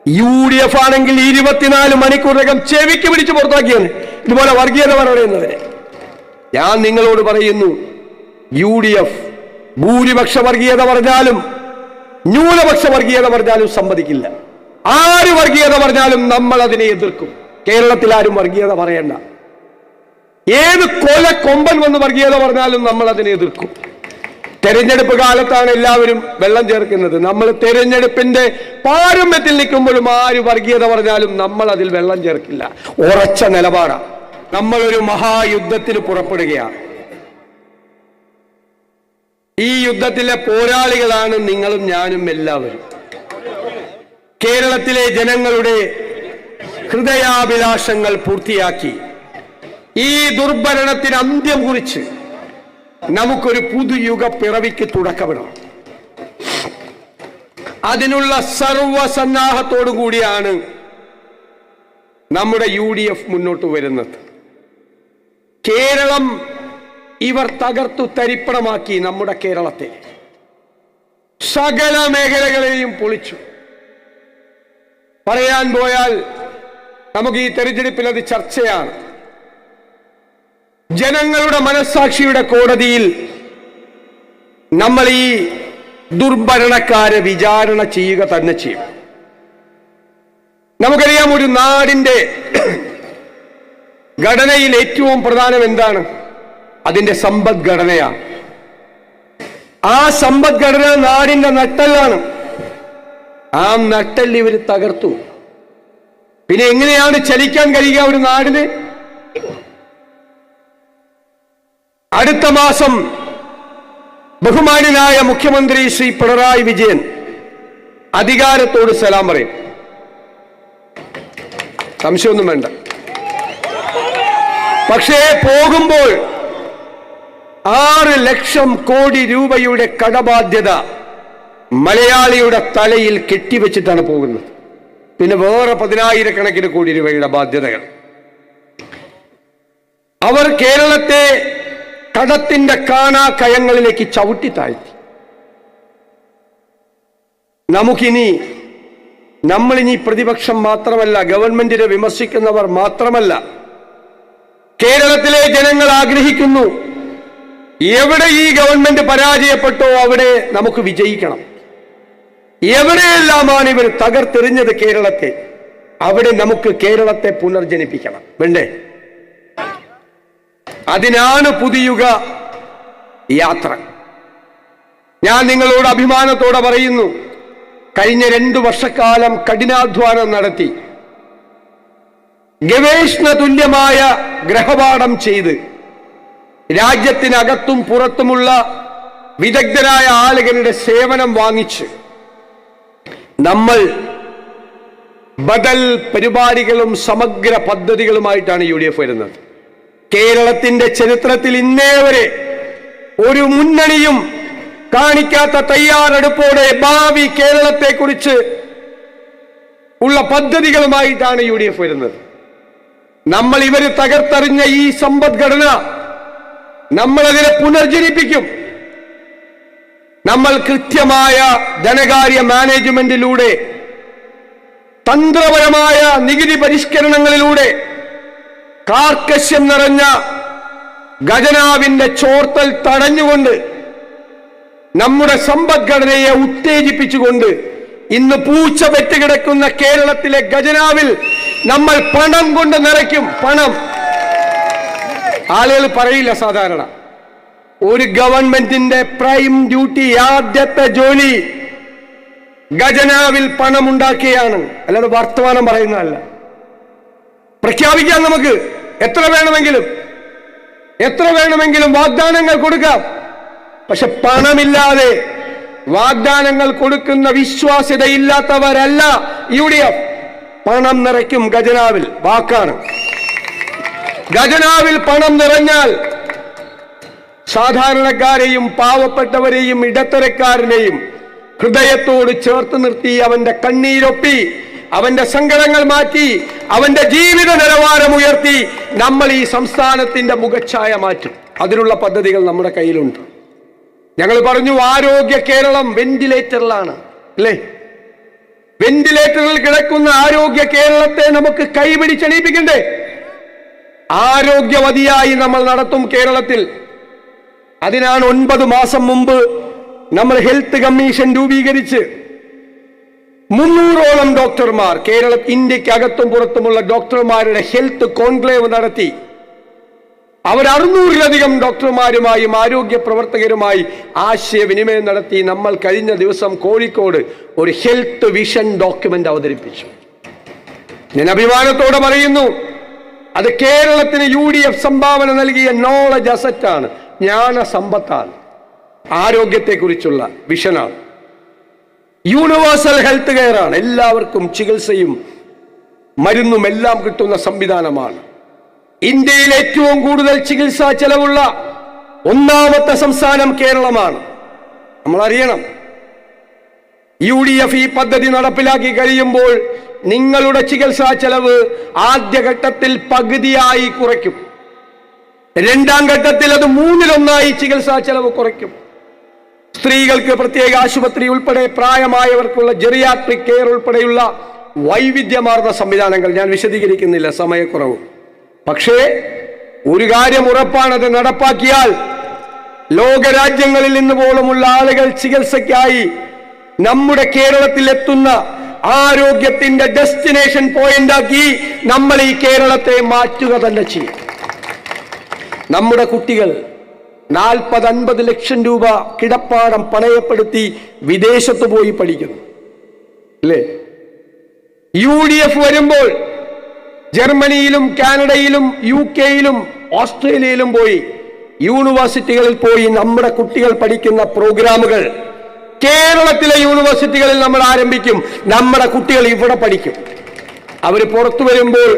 UDF ആണെങ്കിൽ 24 മണിക്കൂറിനകം ചെവിക്ക് പിടിച്ച് പുറത്താക്കിയാണ് ഇതുപോലെ വർഗീയത പറയുന്നവരെ. ഞാൻ നിങ്ങളോട് പറയുന്നു, UDF ഭൂരിപക്ഷ വർഗീയത പറഞ്ഞാലും ന്യൂനപക്ഷ വർഗീയത പറഞ്ഞാലും സമ്മതിക്കില്ല. ആര് വർഗീയത പറഞ്ഞാലും നമ്മൾ അതിനെ എതിർക്കും. കേരളത്തിൽ ആരും വർഗീയത പറയണ്ട. ഏത് കൊമ്പൻ വന്ന് വർഗീയത പറഞ്ഞാലും നമ്മൾ അതിനെ എതിർക്കും. തെരഞ്ഞെടുപ്പ് കാലത്താണ് എല്ലാവരും വെള്ളം ചേർക്കുന്നത്. നമ്മൾ തെരഞ്ഞെടുപ്പിന്റെ പാരമ്യത്തിൽ നിൽക്കുമ്പോഴും ആര് വർഗീയത പറഞ്ഞാലും നമ്മൾ അതിൽ വെള്ളം ചേർക്കില്ല. ഉറച്ച നിലപാടാണ്. നമ്മളൊരു മഹായുദ്ധത്തിന് പുറപ്പെടുകയാണ്. ഈ യുദ്ധത്തിലെ പോരാളികളാണ് നിങ്ങളും ഞാനും എല്ലാവരും. കേരളത്തിലെ ജനങ്ങളുടെ ഹൃദയാഭിലാഷങ്ങൾ പൂർത്തിയാക്കി ഈ ദുർഭരണത്തിന് അന്ത്യം കുറിച്ച് നമുക്കൊരു പുതുയുഗ പിറവിക്ക് തുടക്കമിടണം. അതിനുള്ള സർവസന്നാഹത്തോടു കൂടിയാണ് നമ്മുടെ UDF മുന്നോട്ട് വരുന്നത്. കേരളം ഇവർ തകർത്തു തരിപ്പണമാക്കി. നമ്മുടെ കേരളത്തെ സകല മേഖലകളെയും പൊളിച്ചു. പറയാൻ പോയാൽ നമുക്ക് ഈ തെരഞ്ഞെടുപ്പിൽ അത് ചർച്ചയാണ്. ജനങ്ങളുടെ മനസ്സാക്ഷിയുടെ കോടതിയിൽ നമ്മൾ ഈ ദുർഭരണക്കാരെ വിചാരണ ചെയ്യുക തന്നെ ചെയ്യും. നമുക്കറിയാം, ഒരു നാടിന്റെ ഘടനയിൽ ഏറ്റവും പ്രധാനം എന്താണ്? അതിന്റെ സമ്പദ്ഘടനയാണ്. ആ സമ്പദ്ഘടന നാടിന്റെ നട്ടെല്ലാണ്. ആ നട്ടെല്ല് ഇവർ തകർത്തു. പിന്നെ എങ്ങനെയാണ് ചലിക്കാൻ കഴിയുക ഒരു നാടിന്? അടുത്ത മാസം ബഹുമാന്യനായ മുഖ്യമന്ത്രി ശ്രീ പിണറായി വിജയൻ അധികാരത്തോട് സലാം പറയും. സംശയമൊന്നും വേണ്ട. പക്ഷേ പോകുമ്പോൾ 6 ലക്ഷം കോടി രൂപയുടെ കടബാധ്യത മലയാളിയുടെ തലയിൽ കെട്ടിവെച്ചിട്ടാണ് പോകുന്നത്. പിന്നെ വേറെ 10,000 കോടി രൂപയുടെ ബാധ്യതകൾ. അവർ കേരളത്തെ കടത്തിന്റെ കാണാക്കയങ്ങളിലേക്ക് ചവിട്ടി താഴ്ത്തി. നമ്മളിനി പ്രതിപക്ഷം മാത്രമല്ല, ഗവൺമെന്റിനെ വിമർശിക്കുന്നവർ മാത്രമല്ല, കേരളത്തിലെ ജനങ്ങൾ ആഗ്രഹിക്കുന്നു, എവിടെ ഈ ഗവൺമെന്റ് പരാജയപ്പെട്ടോ അവിടെ നമുക്ക് വിജയിക്കണം. എവിടെയെല്ലാമാണ് ഇവർ തകർത്തെറിഞ്ഞത് കേരളത്തെ, അവിടെ നമുക്ക് കേരളത്തെ പുനർജനിപ്പിക്കണം. വേണ്ടേ? അതിനാണ് പുതുയുഗ യാത്ര. ഞാൻ നിങ്ങളോട് അഭിമാനത്തോടെ പറയുന്നു, കഴിഞ്ഞ 2 വർഷക്കാലം കഠിനാധ്വാനം നടത്തി ഗവേഷണ തുല്യമായ ഗ്രഹപാഠം ചെയ്ത് രാജ്യത്തിനകത്തും പുറത്തുമുള്ള വിദഗ്ധരായ ആളുകളുടെ സേവനം വാങ്ങിച്ച് നമ്മൾ ബദൽ പരിപാടികളും സമഗ്ര പദ്ധതികളുമായിട്ടാണ് UDF വരുന്നത്. കേരളത്തിന്റെ ചരിത്രത്തിൽ ഇന്നേ വരെ ഒരു മുന്നണിയും കാണിക്കാത്ത തയ്യാറെടുപ്പോടെ ഭാവി കേരളത്തെക്കുറിച്ച് ഉള്ള പദ്ധതികളുമായിട്ടാണ് UDF വരുന്നത്. നമ്മൾ ഇവര് തകർത്തെറിഞ്ഞ ഈ സമ്പദ്ഘടന നമ്മളതിനെ പുനർജനിപ്പിക്കും. നമ്മൾ കൃത്യമായ ധനകാര്യ മാനേജ്മെന്റിലൂടെ, തന്ത്രപരമായ നികുതി പരിഷ്കരണങ്ങളിലൂടെ, കാർക്കശ്യം നിറഞ്ഞ ഖജനാവിന്റെ ചോർത്തൽ തടഞ്ഞുകൊണ്ട്, നമ്മുടെ സമ്പദ്ഘടനയെ ഉത്തേജിപ്പിച്ചുകൊണ്ട് ഇന്ന് പൂച്ച വെറ്റുകിടക്കുന്ന കേരളത്തിലെ ഖജനാവിൽ നമ്മൾ പണം കൊണ്ട് നിറയ്ക്കും. പണം. ആളുകൾ പറയില്ല സാധാരണ, ഒരു ഗവൺമെന്റിന്റെ പ്രൈം ഡ്യൂട്ടി, ആദ്യത്തെ ജോലി ഖജനാവിൽ പണം ഉണ്ടാക്കുകയാണ്, അല്ലാതെ വർത്തമാനം പറയുന്നതല്ല. പ്രഖ്യാപിക്കാം, നമുക്ക് എത്ര വേണമെങ്കിലും വാഗ്ദാനങ്ങൾ കൊടുക്കാം. പക്ഷെ പണമില്ലാതെ വാഗ്ദാനങ്ങൾ കൊടുക്കുന്ന വിശ്വാസ്യതയില്ലാത്തവരല്ല UDF. പണം നിറയ്ക്കും ഖജനാവിൽ, വാക്കാണ്. ഖജനാവിൽ പണം നിറഞ്ഞാൽ സാധാരണക്കാരെയും പാവപ്പെട്ടവരെയും ഇടത്തരക്കാരനെയും ഹൃദയത്തോട് ചേർത്ത് നിർത്തി അവന്റെ കണ്ണീരൊപ്പി, അവന്റെ സങ്കടങ്ങൾ മാറ്റി, അവന്റെ ജീവിത നിലവാരം ഉയർത്തി നമ്മൾ ഈ സംസ്ഥാനത്തിന്റെ മുഖച്ഛായ മാറ്റും. അതിനുള്ള പദ്ധതികൾ നമ്മുടെ കയ്യിലുണ്ട്. ഞങ്ങൾ പറഞ്ഞു, ആരോഗ്യ കേരളം വെന്റിലേറ്ററിലാണ്, അല്ലേ? വെന്റിലേറ്ററിൽ കിടക്കുന്ന ആരോഗ്യ കേരളത്തെ നമുക്ക് കൈപിടിച്ചെണീപ്പിക്കണ്ടേ? ആരോഗ്യവതിയായി നമ്മൾ നടത്തും കേരളത്തിൽ. അതിനാണ് 9 മാസം മുമ്പ് നമ്മൾ ഹെൽത്ത് കമ്മീഷൻ രൂപീകരിച്ച് 300ഓളം ഡോക്ടർമാർ, ഇന്ത്യക്കകത്തും പുറത്തുമുള്ള ഡോക്ടർമാരുടെ ഹെൽത്ത് കോൺക്ലേവ് നടത്തി. അവർ 600-ലധികം ഡോക്ടർമാരുമായും ആരോഗ്യ പ്രവർത്തകരുമായി ആശയവിനിമയം നടത്തി. നമ്മൾ കഴിഞ്ഞ ദിവസം കോഴിക്കോട് ഒരു ഹെൽത്ത് വിഷൻ ഡോക്യുമെന്റ് അവതരിപ്പിച്ചു. ഞാൻ അഭിമാനത്തോടെ പറയുന്നു, അത് കേരളത്തിന് UDF സംഭാവന നൽകിയ നോളജ് അസറ്റാണ്, ജ്ഞാന സമ്പത്താണ്. ആരോഗ്യത്തെക്കുറിച്ചുള്ള വിഷനാണ്. യൂണിവേഴ്സൽ ഹെൽത്ത് കെയർ ആണ്. എല്ലാവർക്കും ചികിത്സയും മരുന്നും എല്ലാം കിട്ടുന്ന സംവിധാനമാണ്. ഇന്ത്യയിൽ ഏറ്റവും കൂടുതൽ ചികിത്സാ ചെലവുള്ള 1ാമത്തെ സംസ്ഥാനം കേരളമാണ്. നമ്മൾ അറിയണം, UDF ഈ പദ്ധതി നടപ്പിലാക്കി കഴിയുമ്പോൾ നിങ്ങളുടെ ചികിത്സാ ചെലവ് ആദ്യഘട്ടത്തിൽ പകുതിയായി കുറയ്ക്കും. 2ാം ഘട്ടത്തിൽ അത് 1/3 ചികിത്സാ ചെലവ് കുറയ്ക്കും. സ്ത്രീകൾക്ക് പ്രത്യേക ആശുപത്രി ഉൾപ്പെടെ പ്രായമായവർക്കുള്ള ജെറിയാട്രിക് കെയർ ഉൾപ്പെടെയുള്ള വൈവിധ്യമാർന്ന സംവിധാനങ്ങൾ ഞാൻ വിശദീകരിക്കുന്നില്ല, സമയക്കുറവ്. പക്ഷേ ഒരു കാര്യം ഉറപ്പാണ്, അത് നടപ്പാക്കിയാൽ ലോകരാജ്യങ്ങളിൽ നിന്ന് പോലുമുള്ള ആളുകൾ ചികിത്സയ്ക്കായി നമ്മുടെ കേരളത്തിൽ എത്തുന്ന ആരോഗ്യത്തിന്റെ ഡെസ്റ്റിനേഷൻ പോയിന്റാക്കി നമ്മൾ ഈ കേരളത്തെ മാറ്റുക തന്നെ ചെയ്യും. നമ്മുടെ കുട്ടികൾ 40-50 ലക്ഷം രൂപ കിടപ്പാടം പണയപ്പെടുത്തി വിദേശത്ത് പോയി പഠിക്കുന്നു, അല്ലേ? UDF വരുമ്പോൾ ജർമ്മനിയിലും കാനഡയിലും UK-യിലും ഓസ്ട്രേലിയയിലും പോയി യൂണിവേഴ്സിറ്റികളിൽ പോയി നമ്മുടെ കുട്ടികൾ പഠിക്കുന്ന പ്രോഗ്രാമുകൾ കേരളത്തിലെ യൂണിവേഴ്സിറ്റികളിൽ നമ്മൾ ആരംഭിക്കും. നമ്മുടെ കുട്ടികൾ ഇവിടെ പഠിക്കും. അവർ പുറത്തു വരുമ്പോൾ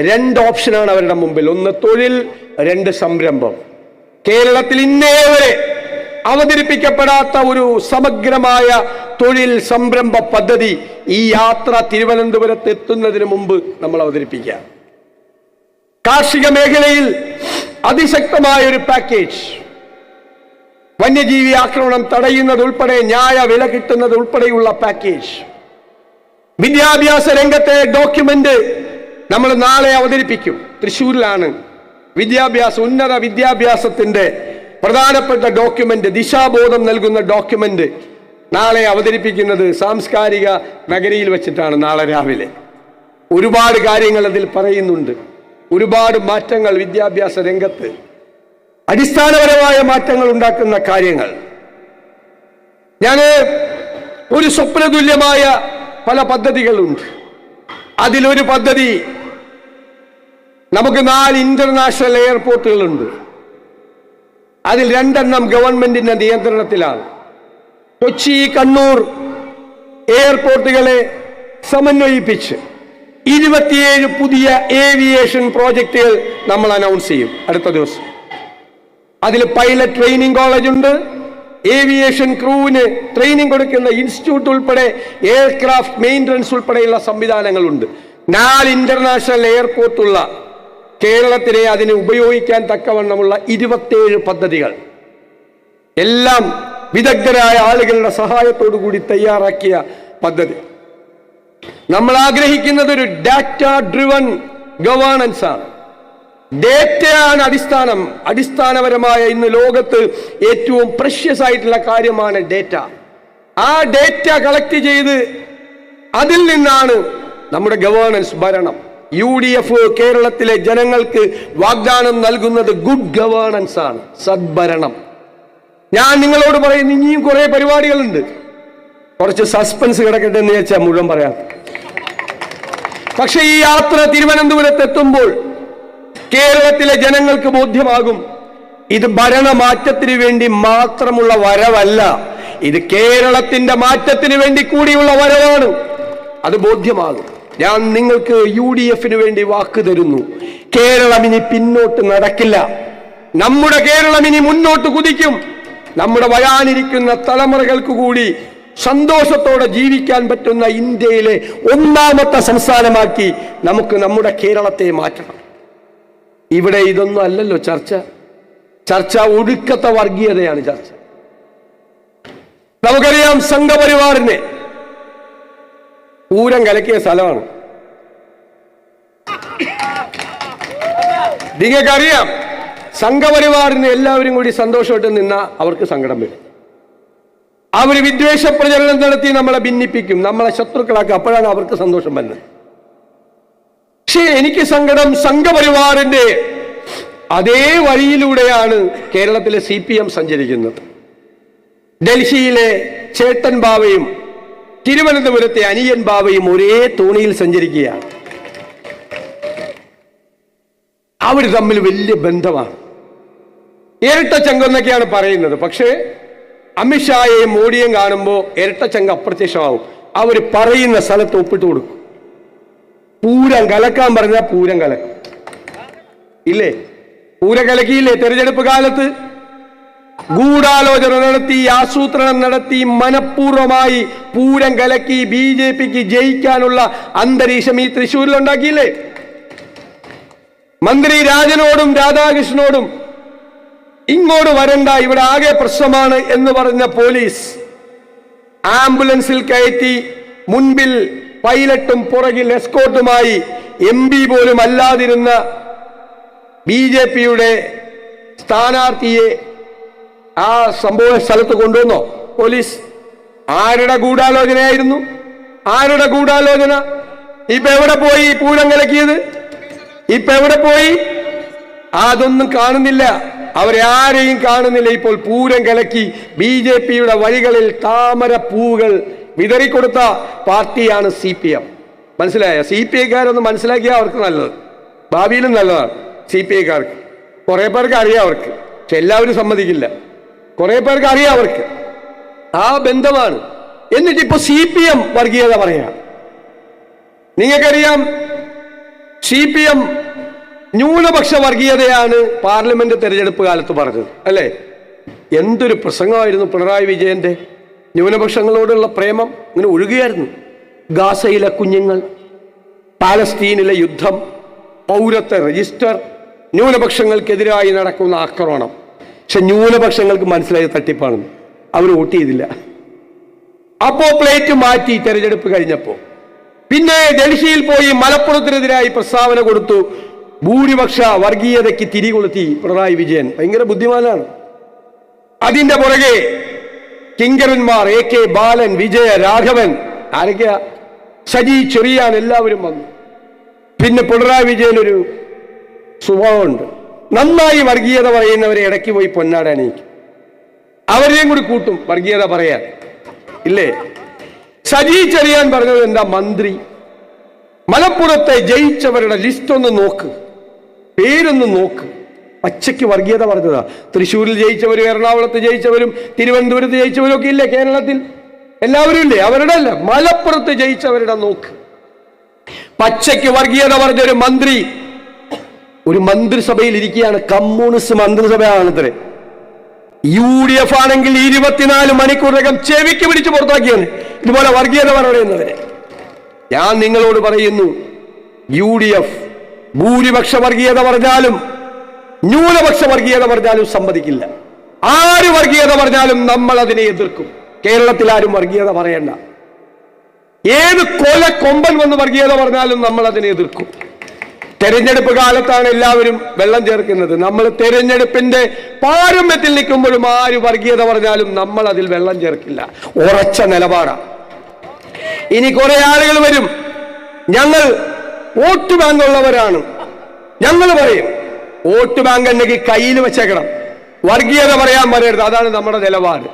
2 ഓപ്ഷനാണ് അവരുടെ മുമ്പിൽ. 1 തൊഴിൽ, 2 സംരംഭം. കേരളത്തിൽ ഇന്നേ വരെ അവതരിപ്പിക്കപ്പെടാത്ത ഒരു സമഗ്രമായ തൊഴിൽ സംരംഭ പദ്ധതി ഈ യാത്ര തിരുവനന്തപുരത്ത് എത്തുന്നതിന് മുമ്പ് നമ്മൾ അവതരിപ്പിക്കുക. കാർഷിക മേഖലയിൽ അതിശക്തമായ ഒരു പാക്കേജ്, വന്യജീവി ആക്രമണം തടയുന്നത് ഉൾപ്പെടെ ന്യായ വില കിട്ടുന്നത് ഉൾപ്പെടെയുള്ള പാക്കേജ്. വിദ്യാഭ്യാസ രംഗത്തെ ഡോക്യുമെന്റ് നമ്മൾ നാളെ അവതരിപ്പിക്കും. തൃശ്ശൂരിലാണ് ഉന്നത വിദ്യാഭ്യാസത്തിന്റെ പ്രധാനപ്പെട്ട ഡോക്യുമെന്റ്, ദിശാബോധം നൽകുന്ന ഡോക്യുമെന്റ് നാളെ അവതരിപ്പിക്കുന്നത് സാംസ്കാരിക നഗരിയിൽ വെച്ചിട്ടാണ്. നാളെ രാവിലെ ഒരുപാട് കാര്യങ്ങൾ അതിൽ പറയുന്നുണ്ട്. ഒരുപാട് മാറ്റങ്ങൾ വിദ്യാഭ്യാസ രംഗത്ത്, അടിസ്ഥാനപരമായ മാറ്റങ്ങൾ ഉണ്ടാക്കുന്ന കാര്യങ്ങൾ. ഞാൻ ഒരു സ്വപ്നതുല്യമായ പല പദ്ധതികളുണ്ട്. അതിലൊരു പദ്ധതി, നമുക്ക് 4 ഇന്റർനാഷണൽ എയർപോർട്ടുകളുണ്ട്. അതിൽ 2 ഗവൺമെന്റിന്റെ നിയന്ത്രണത്തിലാണ്. കൊച്ചി, കണ്ണൂർ എയർപോർട്ടുകളെ സമന്വയിപ്പിച്ച് 27 പുതിയ ഏവിയേഷൻ പ്രോജക്റ്റുകൾ നമ്മൾ അനൗൺസ് ചെയ്യും അടുത്ത ദിവസം. അതിൽ പൈലറ്റ് ട്രെയിനിങ് കോളേജ് ഉണ്ട്, ഏവിയേഷൻ ക്രൂവിന് ട്രെയിനിങ് കൊടുക്കുന്ന ഇൻസ്റ്റിറ്റ്യൂട്ട് ഉൾപ്പെടെ എയർക്രാഫ്റ്റ് മെയിൻ്റനൻസ് ഉൾപ്പെടെയുള്ള സംവിധാനങ്ങളുണ്ട്. 4 ഇന്റർനാഷണൽ എയർപോർട്ടുള്ള കേരളത്തിനെ അതിന് ഉപയോഗിക്കാൻ തക്കവണ്ണമുള്ള 27 പദ്ധതികൾ, എല്ലാം വിദഗ്ധരായ ആളുകളുടെ സഹായത്തോടു കൂടി തയ്യാറാക്കിയ പദ്ധതി. നമ്മൾ ആഗ്രഹിക്കുന്നത് ഒരു ഡാറ്റ ഡ്രിവൺ ഗവേണൻസ് ആണ്. ഡേറ്റയാണ് അടിസ്ഥാനപരമായ ഇന്ന് ലോകത്ത് ഏറ്റവും പ്രഷ്യസ് ആയിട്ടുള്ള കാര്യമാണ് ഡേറ്റ. ആ ഡേറ്റ കളക്ട് ചെയ്ത് അതിൽ നിന്നാണ് നമ്മുടെ ഗവേണൻസ്, ഭരണം. UDF കേരളത്തിലെ ജനങ്ങൾക്ക് വാഗ്ദാനം നൽകുന്നത് ഗുഡ് ഗവേണൻസ് ആണ്, സദ്ഭരണം. ഞാൻ നിങ്ങളോട് പറയുന്നു, ഇനിയും കുറെ പരിപാടികളുണ്ട്. കുറച്ച് സസ്പെൻസ് കിടക്കട്ടെ എന്ന് വെച്ചാൽ മുഴുവൻ പറയാം. പക്ഷെ ഈ യാത്ര തിരുവനന്തപുരത്ത് എത്തുമ്പോൾ കേരളത്തിലെ ജനങ്ങൾക്ക് ബോധ്യമാകും, ഇത് ഭരണമാറ്റത്തിന് വേണ്ടി മാത്രമുള്ള വരവല്ല, ഇത് കേരളത്തിന്റെ മാറ്റത്തിന് വേണ്ടി കൂടിയുള്ള വരവാണ്. അത് ബോധ്യമാകും. ഞാൻ നിങ്ങൾക്ക് UDF-ന് വേണ്ടി വാക്ക് തരുന്നു, കേരളം ഇനി പിന്നോട്ട് നടക്കില്ല. നമ്മുടെ കേരളം ഇനി മുന്നോട്ട് കുതിക്കും. നമ്മുടെ വരാനിരിക്കുന്ന തലമുറകൾക്ക് കൂടി സന്തോഷത്തോടെ ജീവിക്കാൻ പറ്റുന്ന ഇന്ത്യയിലെ 1ാമത്തെ സംസ്ഥാനമാക്കി നമുക്ക് നമ്മുടെ കേരളത്തെ മാറ്റണം. ഇവിടെ ഇതൊന്നും അല്ലല്ലോ ചർച്ച ഒടുക്കത്തെ വർഗീയതയാണ് ചർച്ച. നമുക്കറിയാം, സംഘപരിവാറിനെ പൂരം കലക്കിയ സ്ഥലമാണ്. നിങ്ങൾക്കറിയാം, സംഘപരിവാറിന് എല്ലാവരും കൂടി സന്തോഷമായിട്ട് നിന്ന അവർക്ക് സങ്കടം വരും. അവർ വിദ്വേഷ പ്രചരണം നടത്തി നമ്മളെ ഭിന്നിപ്പിക്കും, നമ്മളെ ശത്രുക്കളാക്കും. അപ്പോഴാണ് അവർക്ക് സന്തോഷം വരുന്നത്. പക്ഷേ എനിക്ക് സങ്കടം, സംഘപരിവാറിന്റെ അതേ വഴിയിലൂടെയാണ് കേരളത്തിലെ CPM സഞ്ചരിക്കുന്നത്. ഡൽഹിയിലെ ചേട്ടൻ ബാവയും തിരുവനന്തപുരത്തെ അനിയൻ ബാവയും ഒരേ തോണിയിൽ സഞ്ചരിക്കുകയാണ്. അവർ തമ്മിൽ വലിയ ബന്ധമാണ്. ഇരട്ടച്ചങ്കെന്നൊക്കെയാണ് പറയുന്നത്. പക്ഷേ അമിത്ഷായെയും മോഡിയെയും കാണുമ്പോൾ ഇരട്ടച്ചങ്ക അപ്രത്യക്ഷമാവും. അവർ പറയുന്ന സ്ഥലത്ത് ഒപ്പിട്ട് കൊടുക്കും. പൂരം കലക്കാൻ പറഞ്ഞാൽ പൂരം കലക്കും. ഇല്ലേ? പൂരം കലക്കിയില്ലേ? തെരഞ്ഞെടുപ്പ് കാലത്ത് ഗൂഢാലോചന നടത്തി, ആസൂത്രണം നടത്തി, മനഃപൂർവമായി പൂരം കലക്കി BJPക്ക് ജയിക്കാനുള്ള അന്തരീക്ഷം ഈ തൃശ്ശൂരിൽ ഉണ്ടാക്കിയില്ലേ? മന്ത്രി രാജനോടും രാധാകൃഷ്ണനോടും ഇങ്ങോട്ട് വരണ്ട, ഇവിടെ ആകെ പ്രശ്നമാണ് എന്ന് പറഞ്ഞ പോലീസ് ആംബുലൻസിൽ കയറ്റി മുൻപിൽ പൈലറ്റും പുറകിൽ എസ്കോർട്ടുമായി MP പോലും അല്ലാതിരുന്ന BJPയുടെ സ്ഥാനാർത്ഥിയെ ആ സംഭവ സ്ഥലത്ത് കൊണ്ടുവന്നോ പോലീസ്? ആരുടെ ഗൂഢാലോചനയായിരുന്നു? ആരുടെ ഗൂഢാലോചന? ഇപ്പൊ എവിടെ പോയി പൂരം കലക്കിയത്? ഇപ്പൊ എവിടെ പോയി? അതൊന്നും കാണുന്നില്ല. അവരെ ആരെയും കാണുന്നില്ല. ഇപ്പോൾ പൂരം കലക്കി BJPയുടെ വഴികളിൽ താമര പൂവുകൾ വിതറിക്കൊടുത്ത പാർട്ടിയാണ് CPM. മനസ്സിലായ? CPIക്കാരൊന്ന് മനസ്സിലാക്കിയാൽ അവർക്ക് നല്ലത്, ഭാവിയിലും നല്ലതാണ്. CPIക്കാർക്ക് കുറെ പേർക്ക് അറിയാം അവർക്ക്, പക്ഷെ എല്ലാവരും സമ്മതിക്കില്ല. കുറെ പേർക്ക് അറിയാം അവർക്ക്. ആ ബന്ധമാണ്. എന്നിട്ടിപ്പോ CPM വർഗീയത പറയാം. നിങ്ങൾക്കറിയാം, CPM ന്യൂനപക്ഷ വർഗീയതയാണ് പാർലമെന്റ് തെരഞ്ഞെടുപ്പ് കാലത്ത് പറഞ്ഞത്, അല്ലേ? എന്തൊരു പ്രസംഗമായിരുന്നു പിണറായി വിജയന്റെ! ന്യൂനപക്ഷങ്ങളോടുള്ള പ്രേമം ഇങ്ങനെ ഒഴുകുകയായിരുന്നു. ഗാസയിലെ കുഞ്ഞുങ്ങൾ, പാലസ്തീനിലെ യുദ്ധം, പൗരത്വ രജിസ്റ്റർ, ന്യൂനപക്ഷങ്ങൾക്കെതിരായി നടക്കുന്ന ആക്രമണം. പക്ഷെ ന്യൂനപക്ഷങ്ങൾക്ക് മനസ്സിലായ തട്ടിപ്പാണെന്ന്. അവർ വോട്ട് ചെയ്തില്ല. അപ്പോ പ്ലേറ്റ് മാറ്റി തെരഞ്ഞെടുപ്പ് കഴിഞ്ഞപ്പോ. പിന്നെ ഡൽഹിയിൽ പോയി മലപ്പുറത്തിനെതിരായി പ്രസ്താവന കൊടുത്തു. ഭൂരിപക്ഷ വർഗീയതയ്ക്ക് തിരികൊളുത്തി പിണറായി വിജയൻ. ഭയങ്കര ബുദ്ധിമാനാണ്. അതിന്റെ പുറകെ കിങ്കരന്മാർ AK ബാലൻ, വിജയ രാഘവൻ, ആരൊക്കെയാ? സജി ചെറിയാൻ, എല്ലാവരും വന്നു. പിന്നെ പിണറായി വിജയൻ ഒരു സ്വഭാവമുണ്ട്, നന്നായി വർഗീയത പറയുന്നവരെ ഇടയ്ക്ക് പോയി പൊന്നാടാനേക്കും. അവരെയും കൂടി കൂട്ടും വർഗീയത പറയാൻ, ഇല്ലേ? സജി ചെറിയാൻ പറഞ്ഞത് എന്താ? മന്ത്രി മലപ്പുറത്തെ ജയിച്ചവരുടെ ലിസ്റ്റ് ഒന്ന് നോക്ക്, പേരൊന്ന് നോക്ക്. പച്ചയ്ക്ക് വർഗീയത പറഞ്ഞതാ. തൃശ്ശൂരിൽ ജയിച്ചവരും എറണാകുളത്ത് ജയിച്ചവരും തിരുവനന്തപുരത്ത് ജയിച്ചവരും ഒക്കെ ഇല്ലേ കേരളത്തിൽ? എല്ലാവരും ഇല്ലേ? അവരുടെ അല്ല, മലപ്പുറത്ത് ജയിച്ചവരുടെ നോക്ക്. പച്ചയ്ക്ക് വർഗീയത പറഞ്ഞൊരു മന്ത്രി ഒരു മന്ത്രിസഭയിൽ ഇരിക്കുകയാണ്. കമ്മ്യൂണിസ്റ്റ് മന്ത്രിസഭയാണത്രേ. UDF ആണെങ്കിൽ 24 മണിക്കൂറിനകം ചെവിക്ക് പിടിച്ച് പുറത്താക്കിയാണ് ഇതുപോലെ വർഗീയത പറയുന്നവരെ. ഞാൻ നിങ്ങളോട് പറയുന്നു, UDF ഭൂരിപക്ഷ വർഗീയത പറഞ്ഞാലും ന്യൂനപക്ഷ വർഗീയത പറഞ്ഞാലും സമ്മതിക്കില്ല. ആര് വർഗീയത പറഞ്ഞാലും നമ്മൾ അതിനെ എതിർക്കും. കേരളത്തിൽ ആരും വർഗീയത പറയണ്ട. ഏത് കൊല കൊമ്പൻ വന്ന് വർഗീയത പറഞ്ഞാലും നമ്മൾ അതിനെ എതിർക്കും. തെരഞ്ഞെടുപ്പ് കാലത്താണ് എല്ലാവരും വെള്ളം ചേർക്കുന്നത്. നമ്മൾ തെരഞ്ഞെടുപ്പിന്റെ പാരമ്യത്തിൽ നിൽക്കുമ്പോഴും ആര് വർഗീയത പറഞ്ഞാലും നമ്മൾ അതിൽ വെള്ളം ചേർക്കില്ല. ഉറച്ച നിലപാടാണ്. ഇനി കുറെ ആളുകൾ വരും, ഞങ്ങൾ വോട്ട് ബാങ്ക് ഉള്ളവരാണ്. ഞങ്ങൾ പറയും, വോട്ട് ബാങ്ക് ഉണ്ടെങ്കിൽ കയ്യിൽ വെച്ചേക്കണം, വർഗീയത പറയാൻ പറയരുത്. അതാണ് നമ്മുടെ നിലപാട്.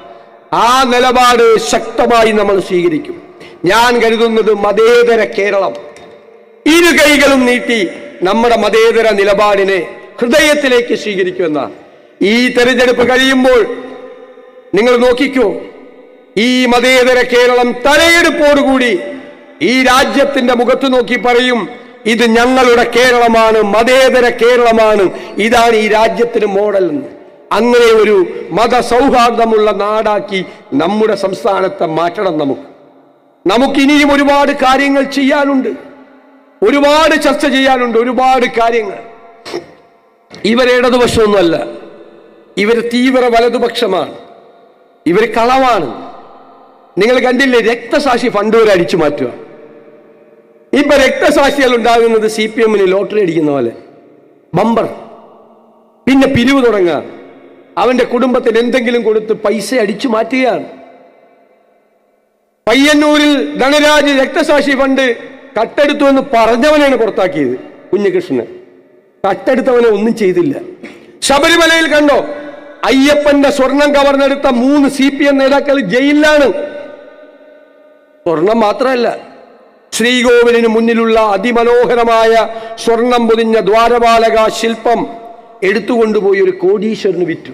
ആ നിലപാട് ശക്തമായി നമ്മൾ സ്വീകരിക്കും. ഞാൻ കരുതുന്നത് മതേതര കേരളം ഇരു കൈകളും നീട്ടി നമ്മുടെ മതേതര നിലപാടിനെ ഹൃദയത്തിലേക്ക് സ്വീകരിക്കുമെന്നാണ്. ഈ തെരഞ്ഞെടുപ്പ് കഴിയുമ്പോൾ നിങ്ങൾ നോക്കിക്കോ, ഈ മതേതര കേരളം തലയെടുപ്പോടുകൂടി ഈ രാജ്യത്തിന്റെ മുഖത്ത് നോക്കി പറയും, ഇത് ഞങ്ങളുടെ കേരളമാണ്, മതേതര കേരളമാണ്, ഇതാണ് ഈ രാജ്യത്തിന് മോഡൽ എന്ന്. അങ്ങനെ ഒരു മതസൗഹാർദ്ദമുള്ള നാടാക്കി നമ്മുടെ സംസ്ഥാനത്തെ മാറ്റണം. നമുക്കിനിയും ഒരുപാട് കാര്യങ്ങൾ ചെയ്യാനുണ്ട്, ഒരുപാട് ചർച്ച ചെയ്യാനുണ്ട്, ഒരുപാട് കാര്യങ്ങൾ. ഇവർ ഇടതുപക്ഷമൊന്നുമല്ല, ഇവർ തീവ്ര വലതുപക്ഷമാണ്, ഇവർ കളവാണ്. നിങ്ങൾ കണ്ടില്ലേ, രക്തസാക്ഷി ഫണ്ട് വരെ അടിച്ചു മാറ്റുക. ഇപ്പൊ രക്തസാക്ഷികൾ ഉണ്ടാകുന്നത് CPM ലോട്ടറി അടിക്കുന്ന പോലെ, ബമ്പർ. പിന്നെ പിരിവ് തുടങ്ങുക, അവന്റെ കുടുംബത്തിന് എന്തെങ്കിലും കൊടുത്ത് പൈസ അടിച്ചു മാറ്റുകയാണ്. പയ്യന്നൂരിൽ ധനരാജ് രക്തസാക്ഷി ഫണ്ട് കട്ടെടുത്തു എന്ന് പറഞ്ഞവനെയാണ് പുറത്താക്കിയത്. കുഞ്ഞികൃഷ്ണന് കട്ടെടുത്തവനെ ഒന്നും ചെയ്തില്ല. ശബരിമലയിൽ കണ്ടോ, അയ്യപ്പന്റെ സ്വർണം കവർന്നെടുത്ത 3 CPM നേതാക്കൾ ജയിലിലാണ്. സ്വർണം മാത്രമല്ല, ശ്രീകോവിലിന് മുന്നിലുള്ള അതിമനോഹരമായ സ്വർണം പൊതിഞ്ഞ ദ്വാരപാലക ശില്പം എടുത്തുകൊണ്ടുപോയി ഒരു കോടീശ്വരന് വിറ്റു.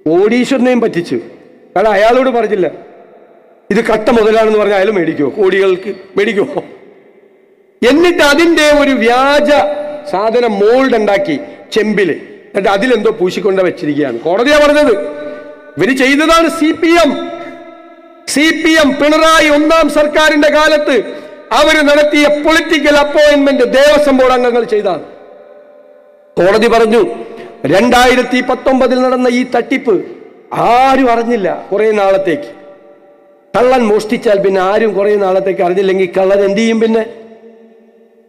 കോടീശ്വരനെയും പറ്റിച്ചു. കാരണം അയാളോട് പറഞ്ഞില്ല ഇത് കട്ട മുതലാണെന്ന് പറഞ്ഞാൽ അയാൾ മേടിക്കുമോ? കോടികൾക്ക് മേടിക്കുമോ? എന്നിട്ട് അതിൻ്റെ ഒരു വ്യാജ സാധനം മോൾഡ് ഉണ്ടാക്കി ചെമ്പില്, എന്നിട്ട് അതിലെന്തോ പൂശിക്കൊണ്ട് വെച്ചിരിക്കുകയാണ്. കോടതിയാ പറഞ്ഞത്. ഇവര് ചെയ്തതാണ് CPM പിണറായി 1ാം സർക്കാരിന്റെ കാലത്ത് അവര് നടത്തിയ പൊളിറ്റിക്കൽ അപ്പോയിന്റ്മെന്റ് ദേവസ്വം ബോർഡ് അംഗങ്ങൾ ചെയ്താണ്. കോടതി പറഞ്ഞു 2019 നടന്ന ഈ തട്ടിപ്പ് ആരും അറിഞ്ഞില്ല കുറെ നാളത്തേക്ക്. കള്ളൻ മോഷ്ടിച്ചാൽ പിന്നെ ആരും കുറെ നാളത്തേക്ക് അറിഞ്ഞില്ലെങ്കിൽ കള്ളൻ എന്ത് ചെയ്യും? പിന്നെ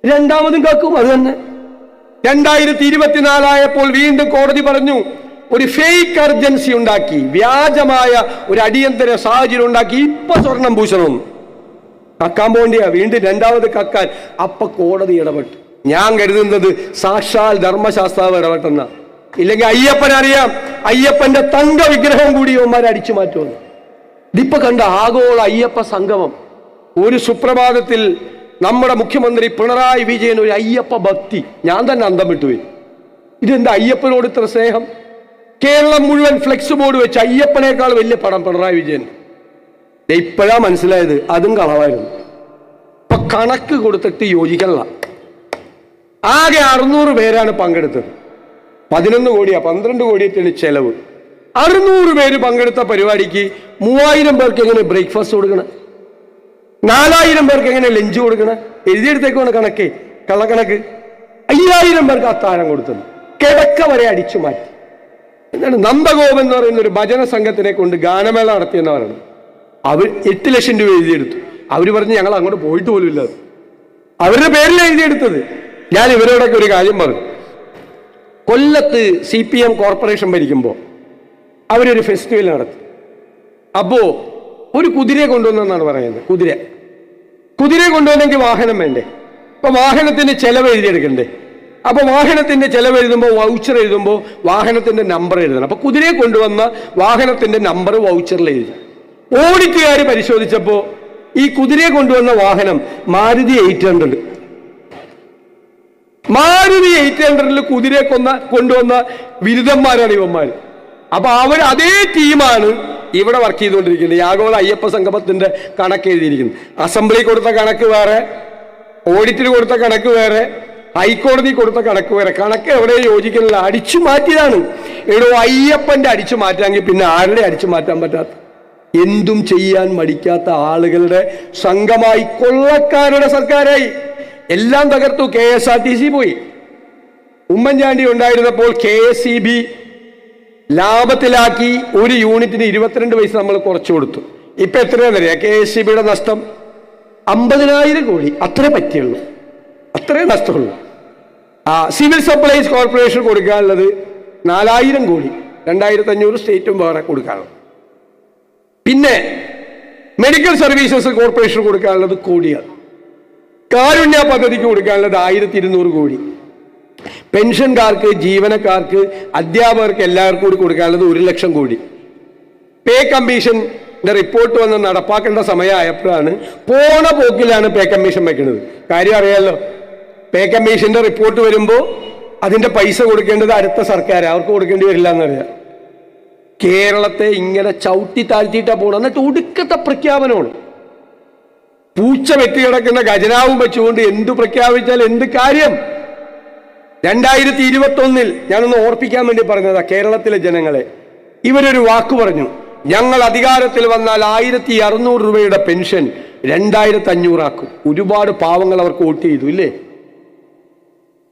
രണ്ടാമതും കാക്കും. അത് തന്നെ 2024 ആയപ്പോൾ വീണ്ടും കോടതി പറഞ്ഞു ഒരു ഫേക്ക് അർജൻസി ഉണ്ടാക്കി, വ്യാജമായ ഒരു അടിയന്തര സാഹചര്യം ഉണ്ടാക്കി. ഇപ്പൊ സ്വർണം പൂശണമെന്ന് കക്കാൻ പോണ്ടിയാ, വീണ്ടും രണ്ടാമത് കക്കാൻ. അപ്പൊ കോടതി ഇടപെട്ടു. ഞാൻ കരുതുന്നത് സാക്ഷാൽ ധർമ്മശാസ്ത്രാവ് ഇടപെട്ടെന്ന. ഇല്ലെങ്കിൽ അയ്യപ്പനറിയാം, അയ്യപ്പന്റെ തങ്ക വിഗ്രഹം കൂടി ഇവന്മാരെ അടിച്ചു മാറ്റുമെന്ന്. ഇതിപ്പോ കണ്ട ആഗോള അയ്യപ്പ സംഗമം. ഒരു സുപ്രഭാതത്തിൽ നമ്മുടെ മുഖ്യമന്ത്രി പിണറായി വിജയൻ ഒരു അയ്യപ്പ ഭക്തി, ഞാൻ തന്നെ അന്തം വിട്ടുപോയി. ഇതെന്താ അയ്യപ്പനോട് ഇത്ര സ്നേഹം? കേരളം മുഴുവൻ ഫ്ലെക്സ് ബോർഡ് വെച്ച് അയ്യപ്പനേക്കാൾ വലിയ പടം പിണറായി വിജയൻ. ഇപ്പോഴാ മനസ്സിലായത് അതും കളവായിരുന്നു. ഇപ്പൊ കണക്ക് കൊടുത്തിട്ട് യോജിക്കല്ല. ആകെ 600 പേരാണ് പങ്കെടുത്തത്. 11 കോടിയാ 12 കോടിയാണ് ചെലവ്. 600 പേര് പങ്കെടുത്ത പരിപാടിക്ക് 3000 പേർക്ക് എങ്ങനെ ബ്രേക്ക്ഫാസ്റ്റ് കൊടുക്കണം? 4000 പേർക്ക് എങ്ങനെ ലഞ്ച് കൊടുക്കണം? എഴുതിയെടുത്തേക്കാണ് കണക്ക്, കള്ളക്കണക്ക്. 5000 പേർക്ക് അത്താഴം കൊടുത്തത്. കിടക്ക വരെ അടിച്ചു മാറ്റി. എന്താണ് നന്ദഗോപൻ എന്ന് പറയുന്ന ഒരു ഭജന സംഘത്തിനെ കൊണ്ട് ഗാനമേള നടത്തിയെന്ന് പറയുന്നത്. അവർ 8 ലക്ഷം രൂപ എഴുതിയെടുത്തു. അവര് പറഞ്ഞ് ഞങ്ങൾ അങ്ങോട്ട് പോയിട്ട് പോലും ഇല്ല. അവരുടെ പേരിൽ എഴുതിയെടുത്തത്. ഞാൻ ഇവരോടൊക്കെ ഒരു കാര്യം പറഞ്ഞു. കൊല്ലത്ത് CPM കോർപ്പറേഷൻ ഭരിക്കുമ്പോൾ അവരൊരു ഫെസ്റ്റിവൽ നടത്തി. അപ്പോ ഒരു കുതിരയെ കൊണ്ടുവന്നെന്നാണ് പറയുന്നത്. കുതിരയെ കൊണ്ടുവന്നെങ്കിൽ വാഹനം വേണ്ടേ? അപ്പൊ വാഹനത്തിന്റെ ചെലവ് എഴുതിയെടുക്കണ്ടേ? അപ്പൊ വാഹനത്തിന്റെ ചെലവ് എഴുതുമ്പോൾ വൗച്ചർ എഴുതുമ്പോൾ വാഹനത്തിന്റെ നമ്പർ എഴുതണം. അപ്പൊ കുതിരയെ കൊണ്ടുവന്ന വാഹനത്തിന്റെ നമ്പർ വൗച്ചറിൽ എഴുതി. ഓഡിറ്റുകാർ പരിശോധിച്ചപ്പോ ഈ കുതിരയെ കൊണ്ടുവന്ന വാഹനം മാരുതി 800. മാരുതി 800-ൽ കുതിരയെ കൊണ്ടുവന്ന ബിരുദന്മാരാണ് ഇവന്മാർ. അപ്പൊ അതേ ടീമാണ് ഇവിടെ വർക്ക് ചെയ്തുകൊണ്ടിരിക്കുന്നത്. ആഗോള അയ്യപ്പ സംഗമത്തിന്റെ കണക്ക് എഴുതിയിരിക്കുന്നത്. അസംബ്ലി കൊടുത്ത കണക്ക് വേറെ, ഓഡിറ്റിന് കൊടുത്ത കണക്ക് വേറെ, ഹൈക്കോടതി കൊടുത്ത കണക്ക് വേറെ. കണക്ക് എവിടെ യോജിക്കുന്നില്ല. അടിച്ചു മാറ്റിയതാണ്. എടോ അയ്യപ്പന്റെ അടിച്ചു മാറ്റാമെങ്കിൽ പിന്നെ ആരുടെ അടിച്ചു മാറ്റാൻ പറ്റാത്ത, എന്തും ചെയ്യാൻ മടിക്കാത്ത ആളുകളുടെ സംഘമായി, കൊള്ളക്കാരുടെ സർക്കാരായി. എല്ലാം തകർത്തു. KSRTC പോയി. ഉമ്മൻചാണ്ടി ഉണ്ടായിരുന്നപ്പോൾ KSEB ലാഭത്തിലാക്കി. ഒരു യൂണിറ്റിന് 22 പൈസ നമ്മൾ കുറച്ചു കൊടുത്തു. ഇപ്പൊ എത്രയാണെന്നറിയാം KSEBയുടെ നഷ്ടം? 50,000 കോടി. അത്രേ പറ്റിയുള്ളൂ, അത്രേ നഷ്ടമുള്ളൂ. സിവിൽ സപ്ലൈസ് കോർപ്പറേഷൻ കൊടുക്കാനുള്ളത് 4000 കോടി, 2500 സ്റ്റേറ്റും വേറെ കൊടുക്കാനുള്ളത്. പിന്നെ മെഡിക്കൽ സർവീസസ് കോർപ്പറേഷൻ കൊടുക്കാനുള്ളത് കോടിയാണ്. കാരുണ്യ പദ്ധതിക്ക് കൊടുക്കാനുള്ളത് 1200 കോടി. പെൻഷൻകാർക്ക്, ജീവനക്കാർക്ക്, അധ്യാപകർക്ക് എല്ലാവർക്കും കൂടി കൊടുക്കാനുള്ളത് 1 ലക്ഷം കോടി. പേ കമ്മീഷന്റെ റിപ്പോർട്ട് വന്ന് നടപ്പാക്കേണ്ട സമയമായപ്പോഴാണ് പോണ പോക്കിലാണ് പേ കമ്മീഷൻ വെക്കുന്നത്. കാര്യം അറിയാമല്ലോ, പേ കമ്മീഷന്റെ റിപ്പോർട്ട് വരുമ്പോൾ അതിന്റെ പൈസ കൊടുക്കേണ്ടത് അടുത്ത സർക്കാർ, അവർക്ക് കൊടുക്കേണ്ടി വരില്ല എന്നറിയാം. കേരളത്തെ ഇങ്ങനെ ചവിട്ടി താഴ്ത്തിയിട്ടാ പോകണം. എന്നിട്ട് ഒടുക്കത്തെ പ്രഖ്യാപനമാണ്. പൂച്ച വെട്ടിക്കിടക്കുന്ന ഖജനാവും വെച്ചുകൊണ്ട് എന്തു പ്രഖ്യാപിച്ചാൽ എന്ത് കാര്യം? 2021 ഞാനൊന്ന് ഓർപ്പിക്കാൻ വേണ്ടി പറഞ്ഞതാ കേരളത്തിലെ ജനങ്ങളെ. ഇവരൊരു വാക്ക് പറഞ്ഞു, ഞങ്ങൾ അധികാരത്തിൽ വന്നാൽ 1600 രൂപയുടെ പെൻഷൻ 2500 ആക്കും. ഒരുപാട് പാവങ്ങൾ അവർക്ക് വോട്ട് ചെയ്തു ഇല്ലേ?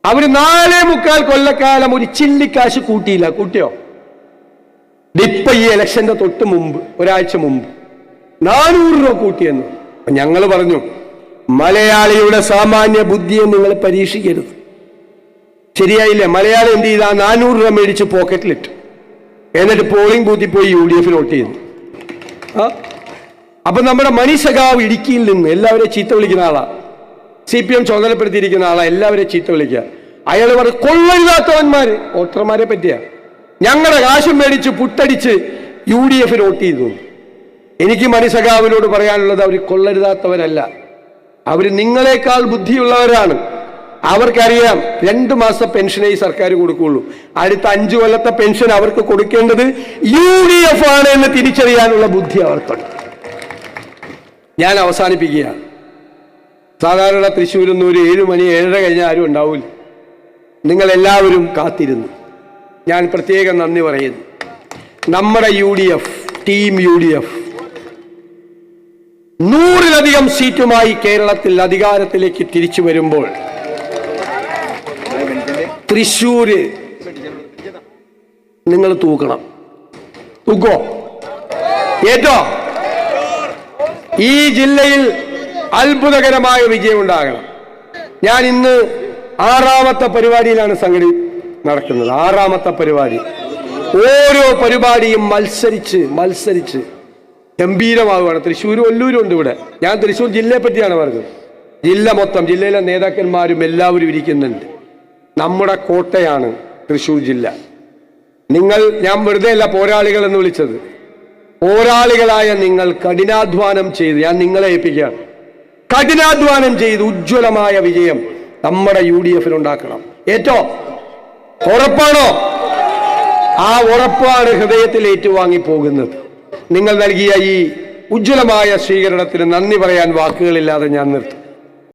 അവര് 4.25 കൊല്ലക്കാലം ഒരു ചില്ലിക്കാശ് കൂട്ടിയില്ല. കൂട്ടിയോ? ഇപ്പൊ ഈ ഇലക്ഷന്റെ തൊട്ട് മുമ്പ്, ഒരാഴ്ച മുമ്പ് 400 രൂപ കൂട്ടിയെന്ന്. ഞങ്ങൾ പറഞ്ഞു മലയാളിയുടെ സാമാന്യ ബുദ്ധിയെ നിങ്ങൾ പരീക്ഷിക്കരുത്. ശരിയായില്ലേ? മലയാളി എന്ത് ചെയ്താ 400 രൂപ മേടിച്ച് പോക്കറ്റിലിട്ടു, എന്നിട്ട് പോളിംഗ് ബൂത്തിൽ പോയി UDF വോട്ട് ചെയ്തു. അപ്പൊ നമ്മുടെ മണി സഖാവ് ഇടുക്കിയിൽ നിന്ന് എല്ലാവരെയും ചീത്ത വിളിക്കുന്ന ആളാ, CPM ചുമതലപ്പെടുത്തിയിരിക്കുന്ന ആളാ, എല്ലാവരെയും ചീത്ത വിളിക്കുക. അയാൾ പറയും കൊള്ളരുതാത്തവന്മാര്. വോട്ടർമാരെ പറ്റിയ ഞങ്ങളുടെ കാശും മേടിച്ച് പുട്ടടിച്ച് UDF വോട്ട് ചെയ്തു. എനിക്ക് മണി സഖാവിനോട് പറയാനുള്ളത്, അവർ കൊള്ളരുതാത്തവരല്ല, അവർ നിങ്ങളെക്കാൾ ബുദ്ധിയുള്ളവരാണ്. അവർക്കറിയാം 2 മാസത്തെ പെൻഷനേ ഈ സർക്കാർ കൊടുക്കുകയുള്ളൂ. അടുത്ത 5 കൊല്ലത്തെ പെൻഷൻ അവർക്ക് കൊടുക്കേണ്ടത് UDF ആണ് എന്ന് തിരിച്ചറിയാനുള്ള ബുദ്ധി അവർക്കുണ്ട്. ഞാൻ അവസാനിപ്പിക്കുകയാണ്. സാധാരണ തൃശ്ശൂരിൽ നിന്ന് ഒരു 7 മണി 7:30 കഴിഞ്ഞാൽ ആരും ഉണ്ടാവില്ല. നിങ്ങളെല്ലാവരും കാത്തിരുന്നു. ഞാൻ പ്രത്യേകം നന്ദി പറയുന്നു. നമ്മുടെ UDF ടീം UDF 100-ലധികം സീറ്റുമായി കേരളത്തിൽ അധികാരത്തിലേക്ക് തിരിച്ചു വരുമ്പോൾ തൃശ്ശൂര് നിങ്ങൾ തൂക്കണം. തൂക്കോ? ഏറ്റോ? ഈ ജില്ലയിൽ അത്ഭുതകരമായ വിജയം ഉണ്ടാകണം. ഞാൻ ഇന്ന് 6ാമത്തെ പരിപാടിയിലാണ് സംഘടി നടക്കുന്നത്. 6ാമത്തെ പരിപാടി. ഓരോ പരിപാടിയും മത്സരിച്ച് ഗംഭീരമാവുകയാണ്. തൃശ്ശൂരും ഒല്ലൂരും ഉണ്ട് ഇവിടെ. ഞാൻ തൃശ്ശൂർ ജില്ലയെ പറ്റിയാണ് പറഞ്ഞത്. ജില്ല മൊത്തം, ജില്ലയിലെ നേതാക്കന്മാരും എല്ലാവരും ഇരിക്കുന്നുണ്ട്. നമ്മുടെ കോട്ടയാണ് തൃശ്ശൂർ ജില്ല. ഞാൻ വെറുതെ അല്ല പോരാളികൾ എന്ന് വിളിച്ചത്. പോരാളികളായ നിങ്ങൾ കഠിനാധ്വാനം ചെയ്ത്, ഞാൻ നിങ്ങളെ ഏൽപ്പിക്കുകയാണ്, കഠിനാധ്വാനം ചെയ്ത് ഉജ്ജ്വലമായ വിജയം നമ്മുടെ UDF-നുണ്ടാക്കണം. ഏറ്റോ? ഉറപ്പാണോ? ആ ഉറപ്പാണ് ഹൃദയത്തിൽ ഏറ്റുവാങ്ങി പോകുന്നത്. നിങ്ങൾ നൽകിയ ഈ ഉജ്ജ്വലമായ സ്വീകരണത്തിന് നന്ദി പറയാൻ വാക്കുകളില്ലാതെ ഞാൻ നിർത്തും.